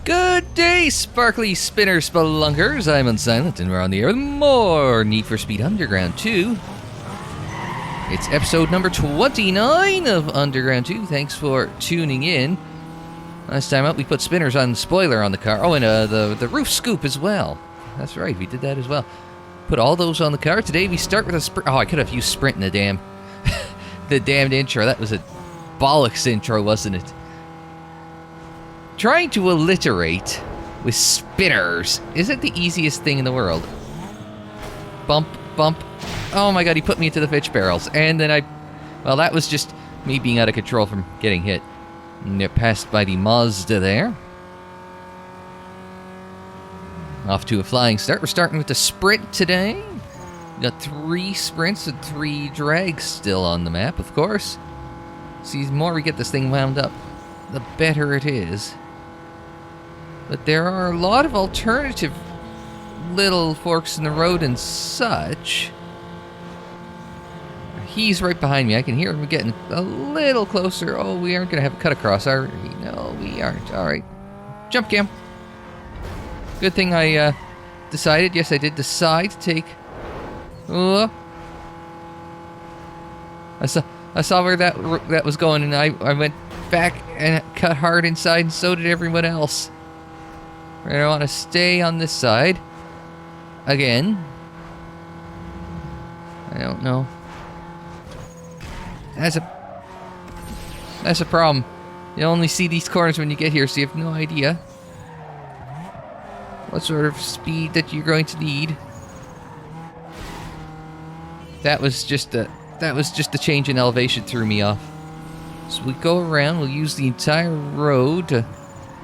Good day, sparkly spinner spelunkers. I'm Unsilent, and we're on the air with more Need for Speed Underground 2. It's episode number 29 of Underground 2. Thanks for tuning in. Last time out, we put spinners on spoiler on the car. Oh, and the roof scoop as well. That's right, we did that as well. Put all those on the car. Today we start with a sprint. Oh, I could have used sprint in the damned intro. That was a bollocks intro, wasn't it? Trying to alliterate with spinners isn't the easiest thing in the world. Bump, bump. Oh my god, he put me into the fish barrels. And then well, that was just me being out of control from getting hit. And it passed by the Mazda there. Off to a flying start. We're starting with the sprint today. Got 3 sprints and 3 drags still on the map, of course. See, the more we get this thing wound up, the better it is. But there are a lot of alternative little forks in the road and such. He's right behind me. I can hear him getting a little closer. Oh, we aren't going to have a cut across, are we? No, we aren't. All right. Jump cam. Good thing I decided. Yes, I did decide to take... I saw where that was going, and I went back and cut hard inside, and so did everyone else. I want to stay on this side. Again. I don't know. That's a problem. You only see these corners when you get here, so you have no idea what sort of speed that you're going to need. That was just a change in elevation threw me off. So we go around, we'll use the entire road to...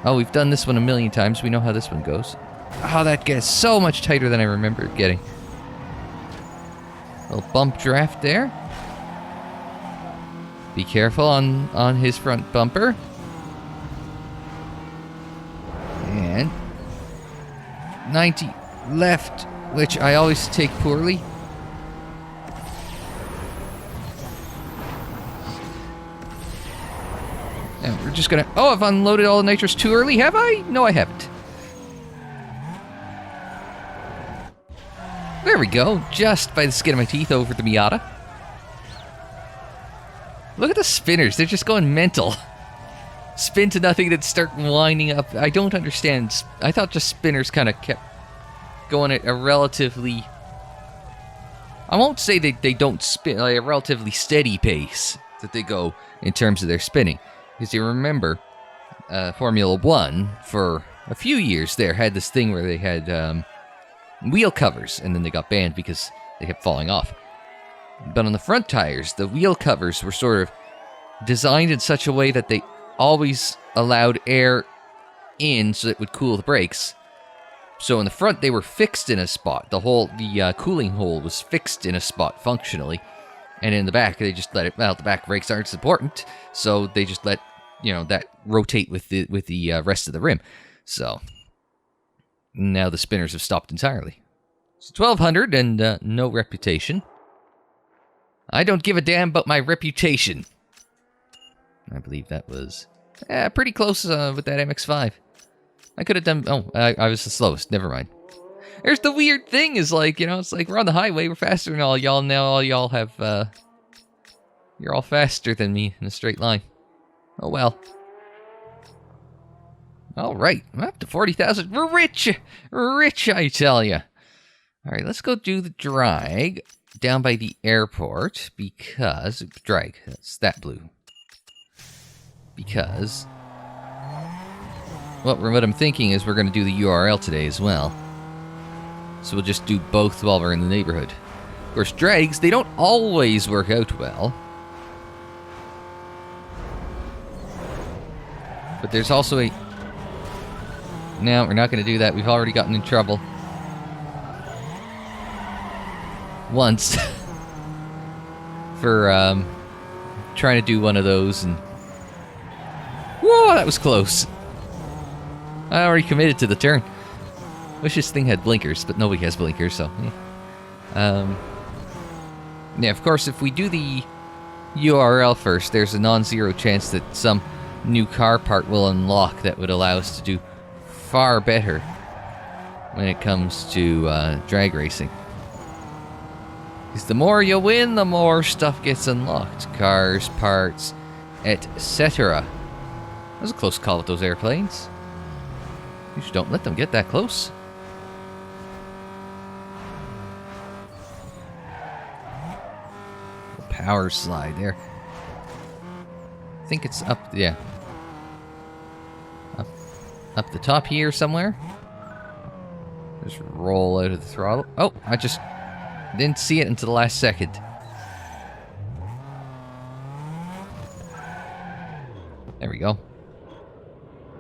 Oh, we've done this one a million times. We know how this one goes. Oh, that gets so much tighter than I remember it getting. A little bump draft there. Be careful on his front bumper. And 90 left, which I always take poorly. And we're just gonna... Oh, I've unloaded all the nitrous too early, have I? No, I haven't. There we go. Just by the skin of my teeth over the Miata. Look at the spinners. They're just going mental. Spin to nothing, then start winding up. I don't understand. I thought just spinners kind of kept going at a relatively... I won't say they don't spin, like a relatively steady pace that they go in terms of their spinning. Because you remember, Formula 1, for a few years there, had this thing where they had wheel covers, and then they got banned because they kept falling off. But on the front tires, the wheel covers were sort of designed in such a way that they always allowed air in so it would cool the brakes. So in the front, they were fixed in a spot. The cooling hole was fixed in a spot functionally. And in the back, they just let it... Well, the back brakes aren't as important, so they just let, that rotate with the rest of the rim. So, now the spinners have stopped entirely. So 1200 and no reputation. I don't give a damn about my reputation. I believe that was pretty close with that MX-5. I could have done... Oh, I was the slowest. Never mind. There's the weird thing is like, it's like we're on the highway, we're faster than all y'all. Now all y'all have, you're all faster than me in a straight line. Oh well. Alright, I'm up to 40,000. We're rich! Rich, I tell ya. Alright, let's go do the drag down by the airport because... Drag, that's that blue. Because... Well, what I'm thinking is we're going to do the URL today as well. So we'll just do both while we're in the neighborhood. Of course, drags, they don't always work out well. But there's also a... No, we're not going to do that. We've already gotten in trouble. Once. For, trying to do one of those and... Whoa, that was close. I already committed to the turn. Wish this thing had blinkers, but nobody has blinkers, so... Yeah, of course, if we do the URL first, there's a non-zero chance that some new car part will unlock that would allow us to do far better when it comes to drag racing. Because the more you win, the more stuff gets unlocked. Cars, parts, etc. That was a close call with those airplanes. You just don't let them get that close. The power slide there. I think it's up, yeah. Up the top here somewhere. Just roll out of the throttle. Oh, I just didn't see it until the last second. There we go.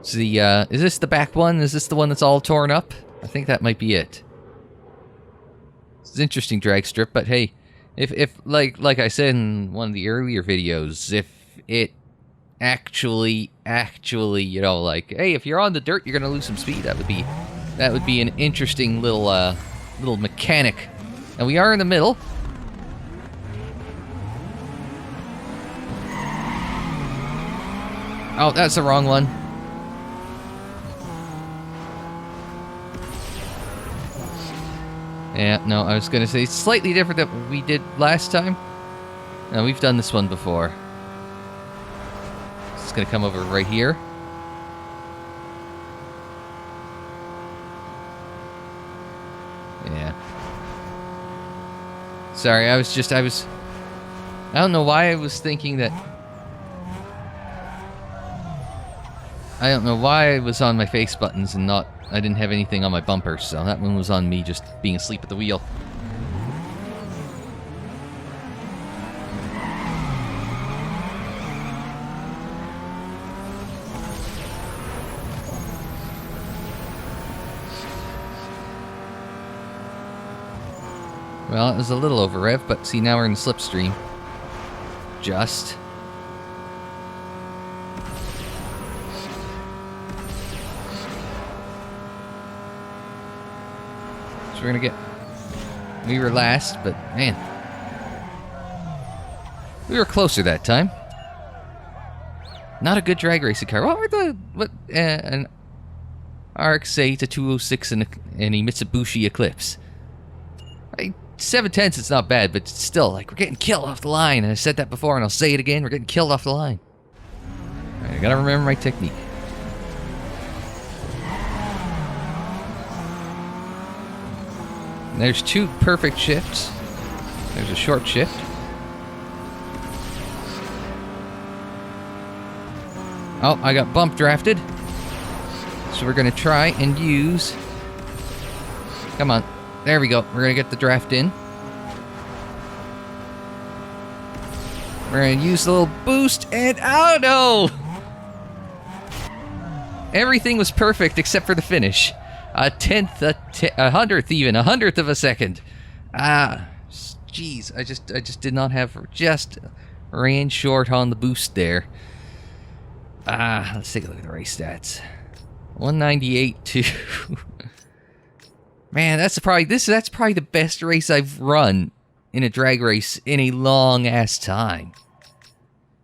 So the, is this the back one? Is this the one that's all torn up? I think that might be it. It's an interesting drag strip, but hey, if like I said in one of the earlier videos, if it actually, you know, like, hey, if you're on the dirt, you're gonna lose some speed. That would be an interesting little mechanic. And we are in the middle. Oh, that's the wrong one. Yeah, no, I was gonna say it's slightly different than what we did last time. No, we've done this one before. It's gonna come over right here. Yeah. Sorry, I don't know why I was thinking that. I don't know why I was on my face buttons and not, I didn't have anything on my bumpers, so that one was on me just being asleep at the wheel. Well, it was a little over rev, but see, now we're in the slipstream. Just. So we're gonna get. We were last, but man. We were closer that time. Not a good drag racing car. What were an RX-8, a 206, and a Mitsubishi Eclipse. 7/10, it's not bad, but still, like, we're getting killed off the line. And I said that before, and I'll say it again. We're getting killed off the line. All right, I gotta remember my technique. And there's two perfect shifts. There's a short shift. Oh, I got bump drafted. So we're gonna try and use... Come on. There we go. We're going to get the draft in. We're going to use a little boost and... Oh, no! Everything was perfect except for the finish. A hundredth even. A hundredth of a second. Jeez. I just did not have... Just ran short on the boost there. Let's take a look at the race stats. 198 to... Man, that's probably the best race I've run in a drag race in a long-ass time.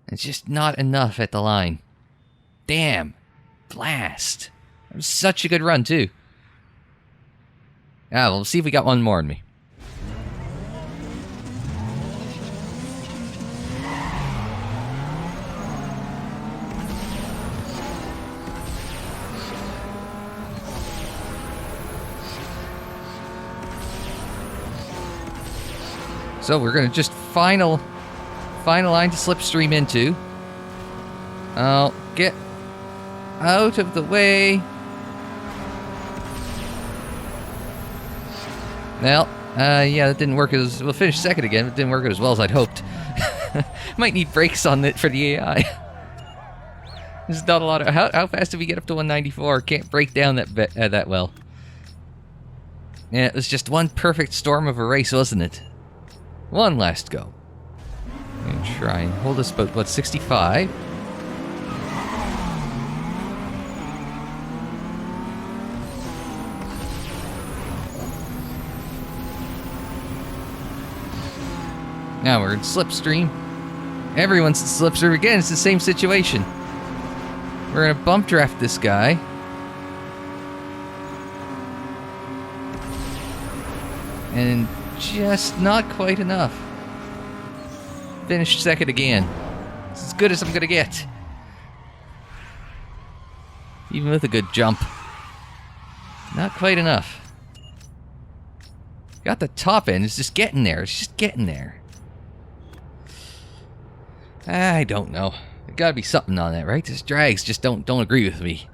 It's just not enough at the line. Damn. Blast. It was such a good run, too. Well, we'll see if we got one more in me. So we're gonna just final line to slipstream into. I'll get out of the way. Well, yeah, that didn't work as... We'll finish second again, but it didn't work as well as I'd hoped. Might need brakes on it for the AI. There's not a lot of... How fast did we get up to 194? Can't break down that well. Yeah, it was just one perfect storm of a race, wasn't it? One last go. I'm gonna try and hold us about, what, 65? Now we're in slipstream. Everyone's in slipstream. Again, it's the same situation. We're gonna bump draft this guy. And just not quite enough. Finished second again. It's as good as I'm going to get. Even with a good jump. Not quite enough. Got the top end. It's just getting there. It's just getting there. I don't know. There gotta be something on that, right? These drags just don't agree with me.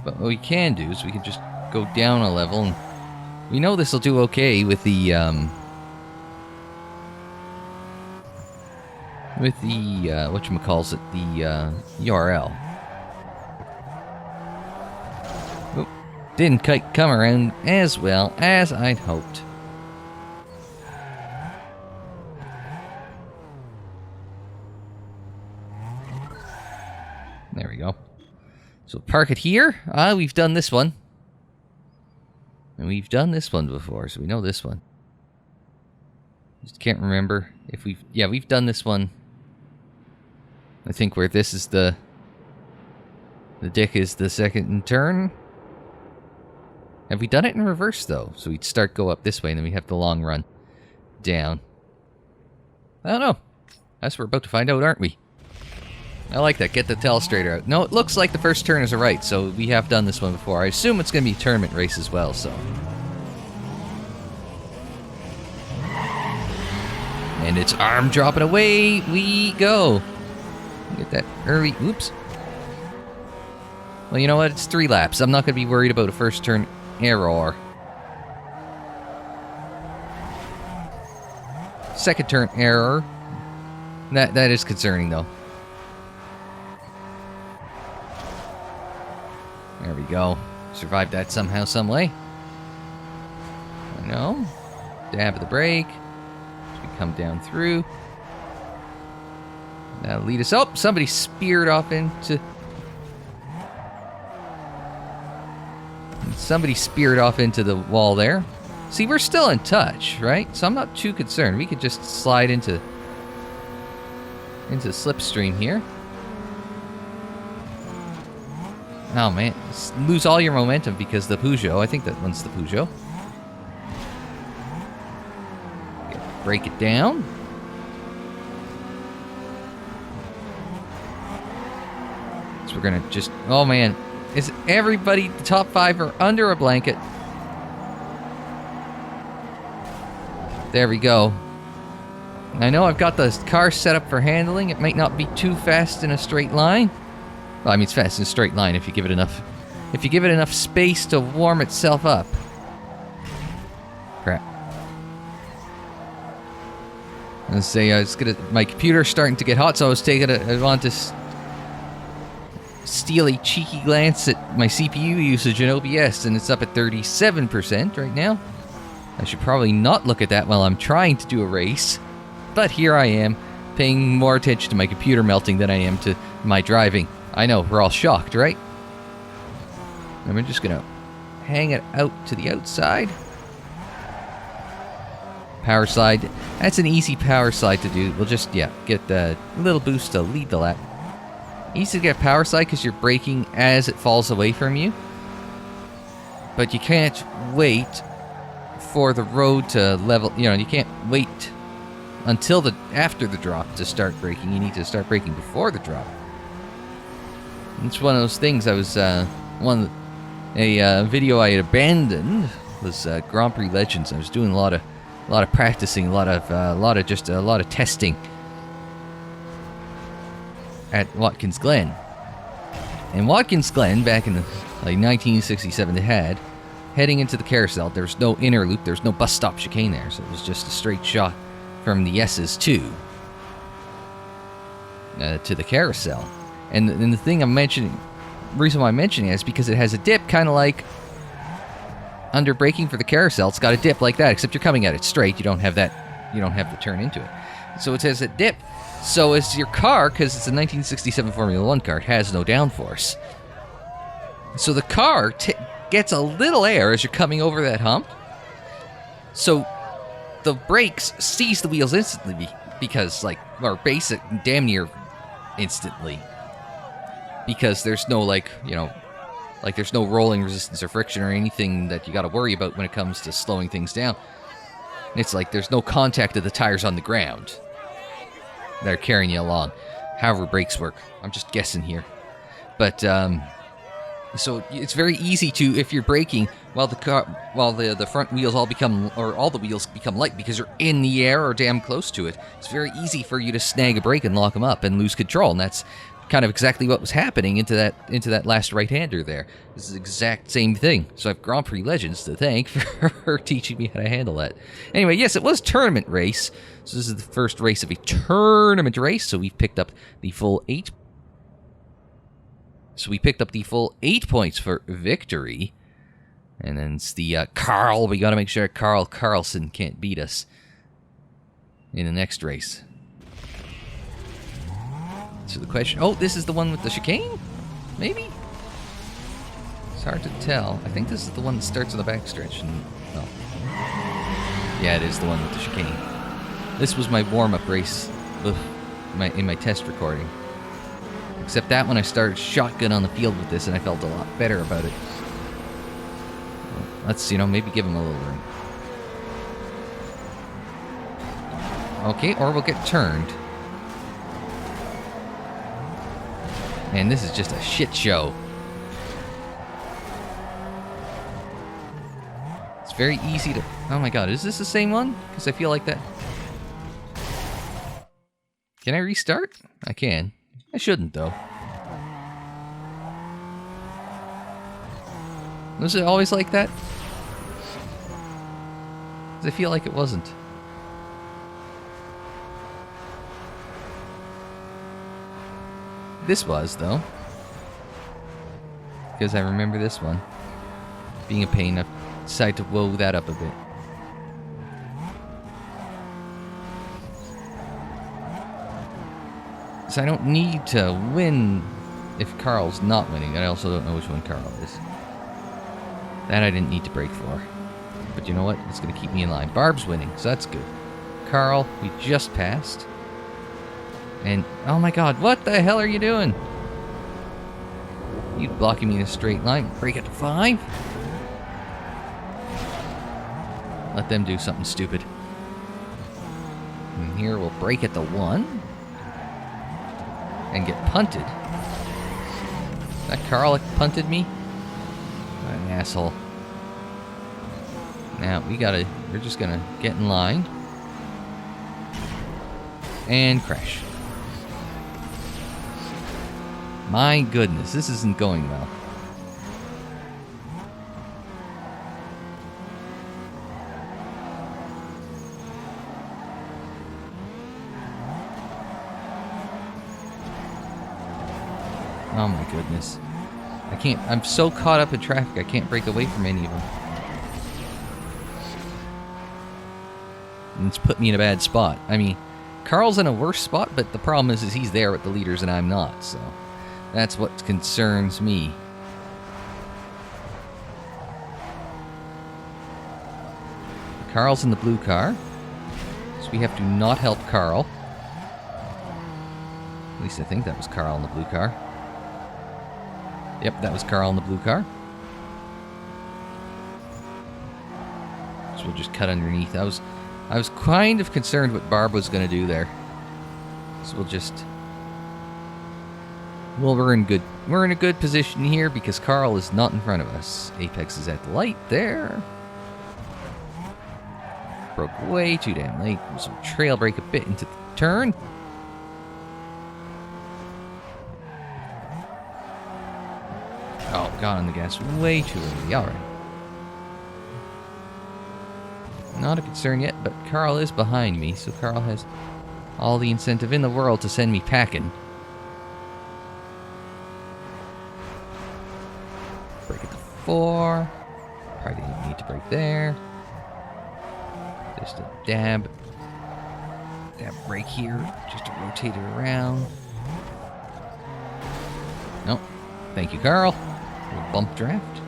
But what we can do is we can just go down a level, and we know this will do okay with the whatchamacallit, the URL. Oop, didn't quite come around as well as I'd hoped. There we go. So park it here. We've done this one. And we've done this one before, so we know this one. Just can't remember if we've... Yeah, we've done this one. I think where this is the dick is the second turn. Have we done it in reverse, though? So we'd go up this way, and then we have the long run down. I don't know. That's what we're about to find out, aren't we? I like that. Get the telestrator out. No, it looks like the first turn is a right, so we have done this one before. I assume it's going to be a tournament race as well, so... And it's arm dropping away we go. Get that early... Oops. Well, you know what? It's 3 laps. I'm not going to be worried about a first turn error. Second turn error. That is concerning, though. There we go. Survived that somehow, some way. I know. Dab of the brake. We come down through. That'll lead us... Oh, somebody speared off into... Somebody speared off into the wall there. See, we're still in touch, right? So I'm not too concerned. We could just slide into slipstream here. Oh, man. Lose all your momentum because the Peugeot. I think that one's the Peugeot. Break it down. So we're going to just... Oh, man. Is everybody, the top 5 are under a blanket. There we go. I know I've got the car set up for handling. It might not be too fast in a straight line. Well, I mean, it's fast in a straight line if you give it enough... If you give it enough space to warm itself up. Crap. I was say my computer's starting to get hot, so I want to steal a cheeky glance at my CPU usage in OBS, and it's up at 37% right now. I should probably not look at that while I'm trying to do a race, but here I am, paying more attention to my computer melting than I am to my driving. I know, we're all shocked, right? And we're just gonna hang it out to the outside. Power slide. That's an easy power slide to do. We'll just, get the little boost to lead the lap. Easy to get power slide because you're braking as it falls away from you. But you can't wait for the road to level. You know, you can't wait until after the drop to start braking. You need to start braking before the drop. It's one of those things. I was a video I had abandoned was Grand Prix Legends. I was doing a lot of practicing, a lot of testing at Watkins Glen. And Watkins Glen, back in 1967, they had heading into the carousel. There's no inner loop. There's no bus stop chicane there, so it was just a straight shot from the S's to the carousel. And the thing I'm mentioning, reason why I'm mentioning it is because it has a dip, kind of like under braking for the carousel. It's got a dip like that, except you're coming at it straight. You don't have that. You don't have to turn into it. So it has a dip. So as your car, because it's a 1967 Formula 1 car, it has no downforce. So the car gets a little air as you're coming over that hump. So the brakes seize the wheels instantly because, or basic, damn near instantly. Because there's no, Like, there's no rolling resistance or friction or anything that you got to worry about when it comes to slowing things down. It's like there's no contact of the tires on the ground. They're carrying you along. However brakes work. I'm just guessing here. But, so it's very easy to, if you're braking while the front wheels all the wheels become light because you're in the air or damn close to it, it's very easy for you to snag a brake and lock them up and lose control. And that's kind of exactly what was happening into that last right-hander there. This is the exact same thing. So I have Grand Prix Legends to thank for teaching me how to handle that. Anyway, yes, it was tournament race. So this is the first race of a tournament race. So we've picked up the full 8. So we picked up the full 8 points for victory. And then it's the Carl. We got to make sure Carl Carlson can't beat us in the next race. So the question... Oh, this is the one with the chicane? Maybe? It's hard to tell. I think this is the one that starts on the backstretch. Oh. Yeah, it is the one with the chicane. This was my warm-up race in my test recording. Except that when I started shotgun on the field with this, and I felt a lot better about it. Let's, maybe give him a little room. Okay, or we'll get turned. Man, this is just a shit show. It's very easy to... Oh my god, is this the same one? Because I feel like that... Can I restart? I can. I shouldn't, though. Was it always like that? 'Cause I feel like it wasn't. This was, though. Because I remember this one being a pain. I decided to woe that up a bit. So I don't need to win if Carl's not winning. I also don't know which one Carl is. That I didn't need to break for. But you know what? It's going to keep me in line. Barb's winning, so that's good. Carl, we just passed. And, oh my god, what the hell are you doing? You blocking me in a straight line. Break it to 5? Let them do something stupid. And here we'll break it to 1. And get punted. That Carl punted me? What an asshole. Now, we're just gonna get in line. And crash. My goodness, this isn't going well. Oh my goodness. I'm so caught up in traffic, I can't break away from any of them. And it's put me in a bad spot. I mean, Carl's in a worse spot, but the problem is he's there with the leaders and I'm not, so that's what concerns me. Carl's in the blue car, so we have to not help Carl. At least I think that was Carl in the blue car. Yep, that was Carl in the blue car. So we'll just cut underneath. I was kind of concerned what Barb was going to do there. So we're in a good position here because Carl is not in front of us. Apex is at the light there. Broke way too damn late. So trail brake a bit into the turn. Oh, got on the gas way too early. Alright. Not a concern yet, but Carl is behind me, so Carl has all the incentive in the world to send me packing. Break it to 4. Probably didn't need to break there. Just a dab brake here, just to rotate it around. Nope. Thank you, Carl. Little bump draft.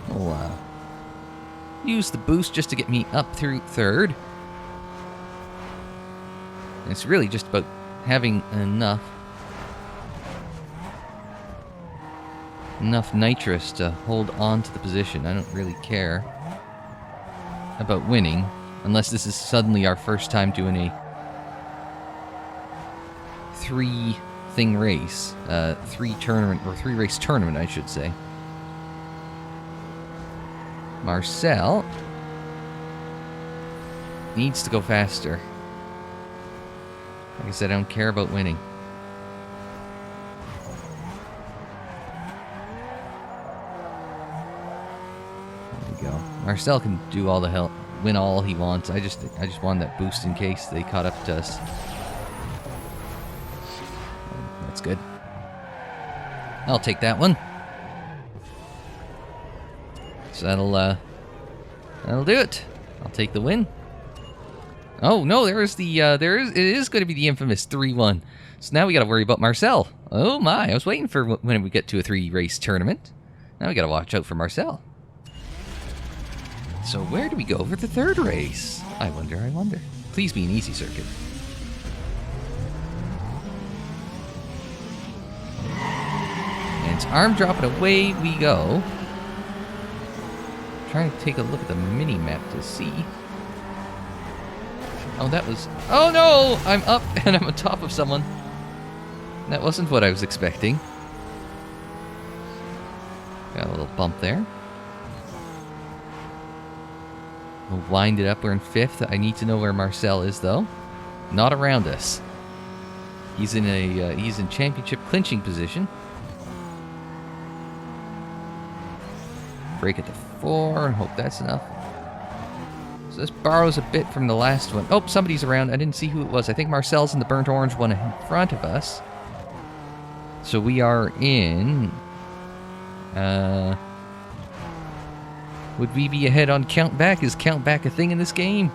We'll use the boost just to get me up through 3rd. And it's really just about having enough enough nitrous to hold on to the position. I don't really care about winning, unless this is suddenly our first time doing a 3-thing race. 3-race tournament, I should say. Marcel needs to go faster. Like I said, I don't care about winning. There we go. Marcel can do all the hell, win all he wants. I just wanted that boost in case they caught up to us. That's good. I'll take that one. So that'll do it. I'll take the win. Oh no, it is going to be the infamous 3-1. So now we got to worry about Marcel. Oh my, I was waiting for when we get to a 3-race tournament. Now we got to watch out for Marcel. So where do we go for the 3rd race? I wonder. Please be an easy circuit. And it's arm dropping, away we go. Trying to take a look at the mini-map to see. Oh, that was... Oh no! I'm up and I'm on top of someone. That wasn't what I was expecting. Got a little bump there. We'll wind it up. We're in 5th. I need to know where Marcel is, though. Not around us. He's in a he's in championship clinching position. Break it to 4. Hope that's enough. So this borrows a bit from the last one. Oh, somebody's around. I didn't see who it was. I think Marcel's in the burnt orange one in front of us. So we are in... would we be ahead on count back? Is count back a thing in this game?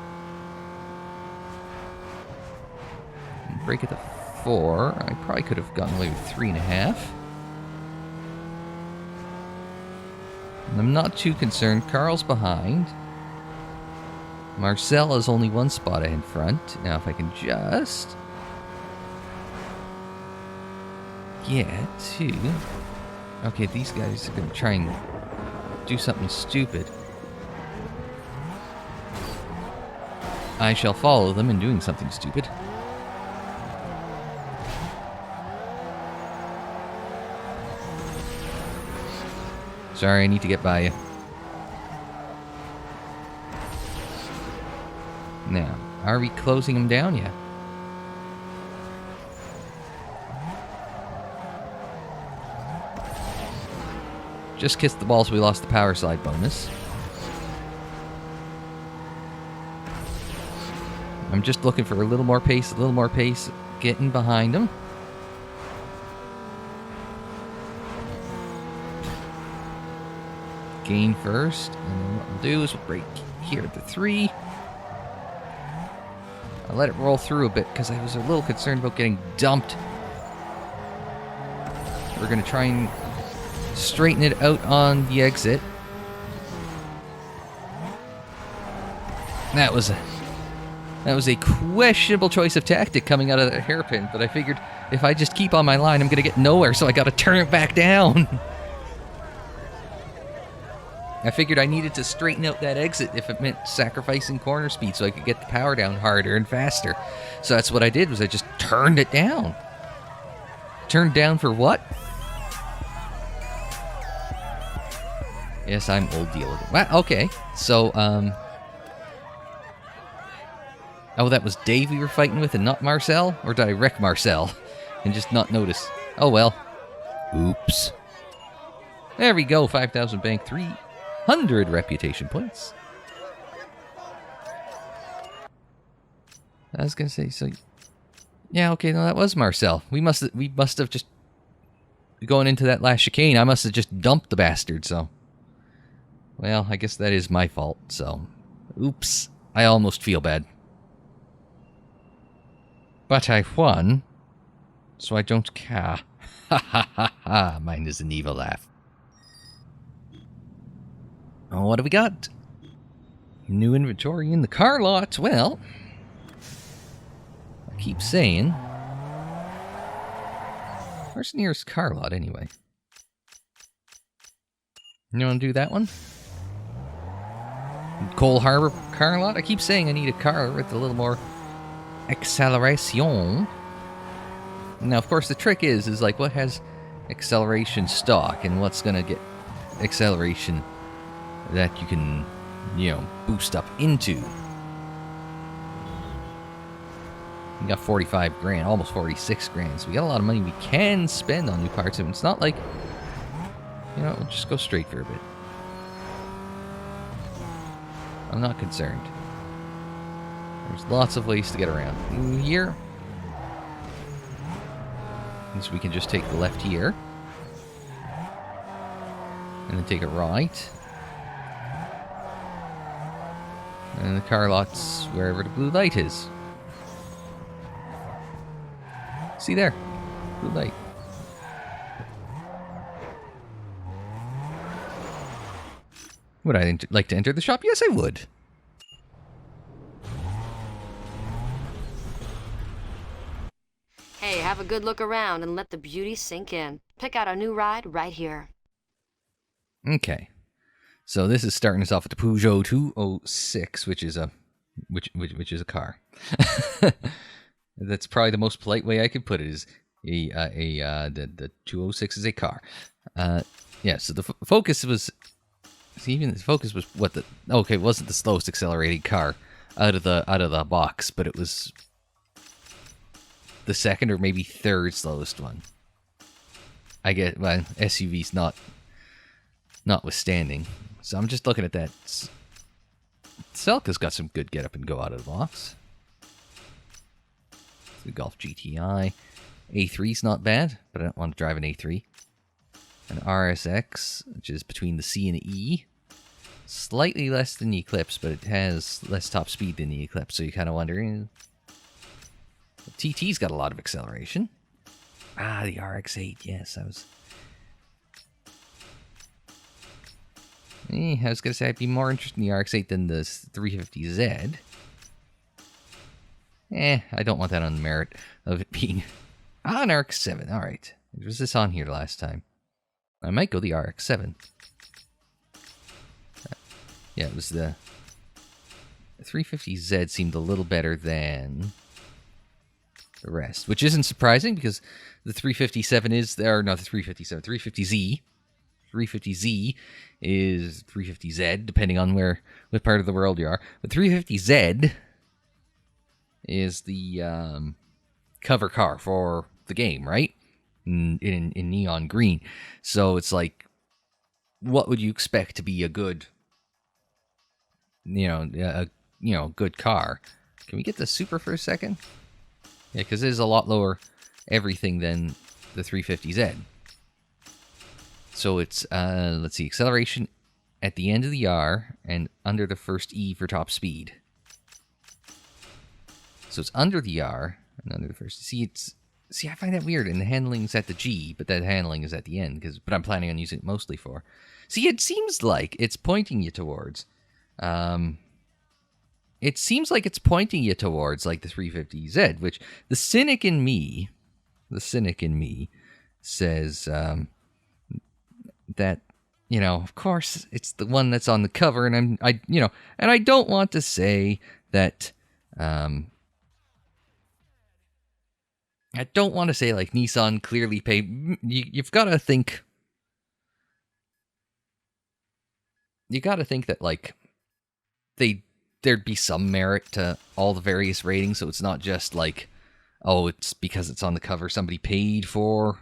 Break it to 4. I probably could have gotten away with 3.5. I'm not too concerned. Carl's behind. Marcel is only 1 spot in front. Now if I can just get to... Okay, these guys are going to try and do something stupid. I shall follow them in doing something stupid. Sorry, I need to get by you. Now, are we closing them down yet? Just kissed the ball, so we lost the power slide bonus. I'm just looking for a little more pace, getting behind them. Gain first, and then what we'll do is we'll break here at the 3. I'll let it roll through a bit because I was a little concerned about getting dumped. We're going to try and straighten it out on the exit. That was a questionable choice of tactic coming out of that hairpin, but I figured if I just keep on my line, I'm going to get nowhere, so I got to turn it back down. I figured I needed to straighten out that exit if it meant sacrificing corner speed so I could get the power down harder and faster. So that's what I did, was I just turned it down. Turned down for what? Yes, I'm old deal with it. Wow, okay, so, oh, that was Dave we were fighting with and not Marcel? Or did I wreck Marcel and just not notice? Oh, well. Oops. There we go, 5,000 bank, 300 reputation points. I was gonna say, so... Yeah, okay, no, that was Marcel. We must have just... Going into that last chicane, I must have just dumped the bastard, so... Well, I guess that is my fault, so... Oops. I almost feel bad. But I won, so I don't care. Ha ha ha ha, mine is an evil laugh. Oh, what do we got? New inventory in the car lot. Well, I keep saying... Where's the nearest car lot, anyway? You want to do that one? Cole Harbor car lot? I keep saying I need a car with a little more acceleration. Now, of course, the trick is like what has acceleration stock and what's going to get acceleration that you can, boost up into. We got 45 grand, almost 46 grand, so we got a lot of money we can spend on new parts, and it's not like, we'll just go straight for a bit. I'm not concerned. There's lots of ways to get around. Here, so we can just take the left here, and then take it right. And the car lot's wherever the blue light is. See there? Blue light. Would I like to enter the shop? Yes, I would. Hey, have a good look around and let the beauty sink in. Pick out a new ride right here. Okay. So this is starting us off with the Peugeot 206, which is a car. That's probably the most polite way I could put it. Is the 206 is a car. Yeah. So the Focus was. See, even the Focus was it wasn't the slowest accelerating car out of the box, but it was the second or maybe third slowest one. I get SUVs notwithstanding. So I'm just looking at that. Celica's got some good get up and go out of the box. The Golf GTI. A3's not bad, but I don't want to drive an A3. An RSX, which is between the C and the E. Slightly less than the Eclipse, but it has less top speed than the Eclipse, so you kind of wonder. The TT's got a lot of acceleration. The RX-8, yes, I was going to say I'd be more interested in the RX-8 than the 350Z. I don't want that on the merit of it being an RX-7. All right. Was this on here last time? I might go the RX-7. Yeah, it was the 350Z seemed a little better than the rest, which isn't surprising because the 357 is there. No, the 357, 350Z. 350Z is 350Z, depending on what part of the world you are. The 350Z is the cover car for the game, right? In neon green. So it's like, what would you expect to be a good, good car? Can we get the Super for a second? Yeah, because it is a lot lower everything than the 350Z. So it's, let's see, acceleration at the end of the R and under the first E for top speed. So it's under the R and under the first. See, I find that weird. And the handling's at the G, but that handling is at the end. But I'm planning on using it mostly for. See, it seems like it's pointing you towards. It seems like it's pointing you towards like the 350Z, which the cynic in me says that, of course it's the one that's on the cover, and I don't want to say that. I don't want to say like Nissan clearly paid. You've got to think. You got to think that like there'd be some merit to all the various ratings, so it's not just like, oh, it's because it's on the cover. Somebody paid for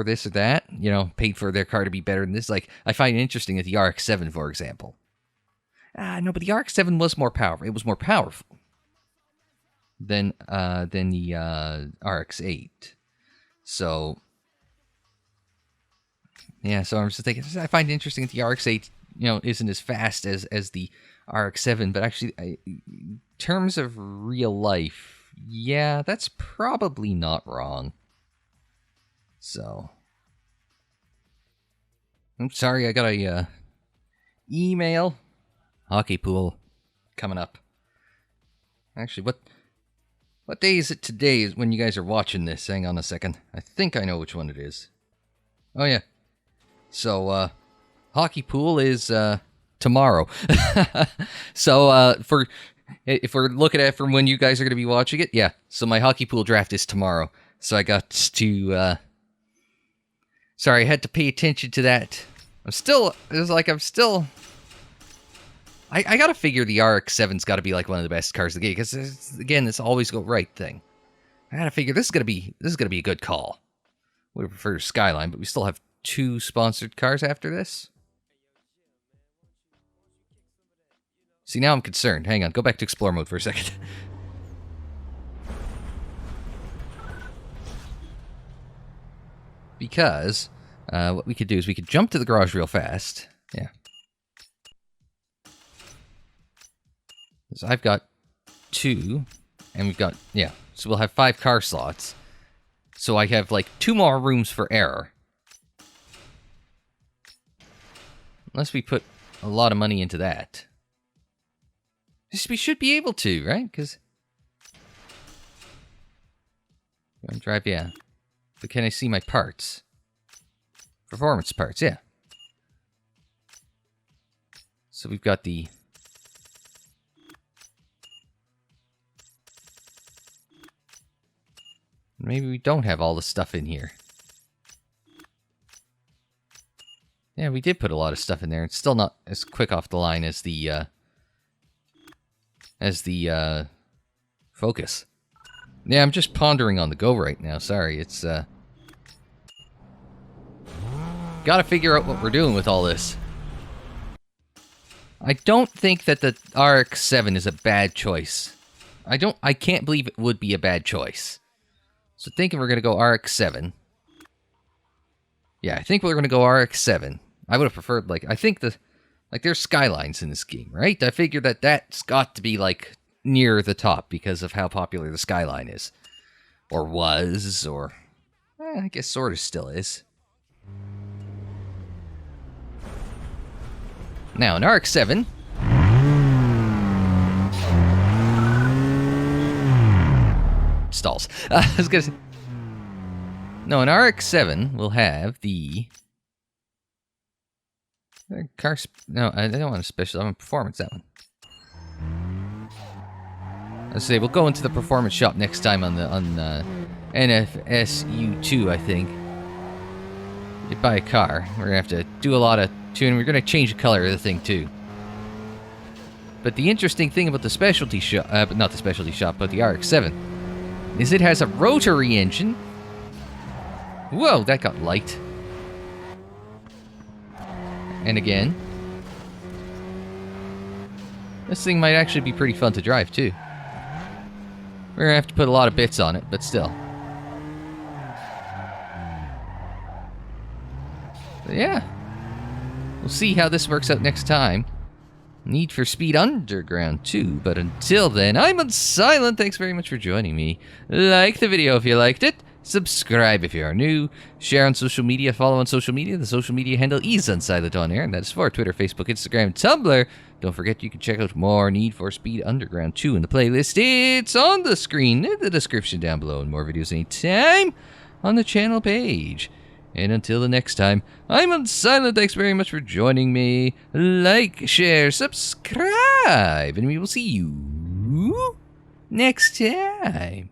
this or that. Paid for their car to be better than this. Like I find it interesting that the RX-7, for example. No, but the RX-7 was more powerful. It was more powerful than the RX-8. So yeah, so I'm just thinking, I find it interesting that the RX-8, isn't as fast as the RX-7, but actually, in terms of real life, yeah, that's probably not wrong. So I'm sorry, I got a email. Hockey pool coming up. Actually, what day is it today is when you guys are watching this? Hang on a second. I think I know which one it is. Oh, yeah. So, hockey pool is tomorrow. So, if we're looking at it from when you guys are going to be watching it, yeah. So my hockey pool draft is tomorrow. So I got to, sorry, I had to pay attention to that. I gotta figure the RX-7's gotta be like one of the best cars in the game, because again, this always go right thing. I gotta figure this is gonna be a good call. Would have preferred Skyline, but we still have 2 sponsored cars after this. See, now I'm concerned. Hang on, go back to explore mode for a second. Because what we could do is we could jump to the garage real fast. Yeah. So I've got 2, and we've got, yeah. So we'll have 5 car slots. So I have like 2 more rooms for error. Unless we put a lot of money into that. We should be able to, right? Because drive, yeah. But can I see my parts? Performance parts, yeah. So we've got the... Maybe we don't have all the stuff in here. Yeah, we did put a lot of stuff in there. It's still not as quick off the line as the Focus. Yeah, I'm just pondering on the go right now. Sorry, it's gotta figure out what we're doing with all this. I don't think that the RX-7 is a bad choice. I can't believe it would be a bad choice. So thinking we're gonna go RX-7. Yeah, I think we're gonna go RX-7. I would have preferred, like, I think there's Skylines in this game, right? I figured that that's got to be, like, near the top because of how popular the Skyline is. Or was, or... I guess sort of still is. Now, an RX-7... Stalls. I was gonna say... No, an RX-7 will have the... No, I don't want a special. I want performance, that one. Let's say we'll go into the performance shop next time on NFSU2, I think. You buy a car. We're going to have to do a lot of tuning. We're going to change the color of the thing, too. But the interesting thing about the specialty shop, not the specialty shop, but the RX-7, is it has a rotary engine. Whoa, that got light. And again, this thing might actually be pretty fun to drive, too. We're going to have to put a lot of bits on it, but still. But yeah. We'll see how this works out next time. Need for Speed Underground 2. But until then, I'm Unsilent. Thanks very much for joining me. Like the video if you liked it. Subscribe if you are new. Share on social media. Follow on social media. The social media handle is Unsilent on air, and that is for Twitter, Facebook, Instagram, Tumblr. Don't forget you can check out more Need for Speed Underground 2 in the playlist. It's on the screen in the description down below, and more videos anytime on the channel page. And until the next time, I'm Unsilent. Thanks very much for joining me. Like, share, subscribe, and we will see you next time.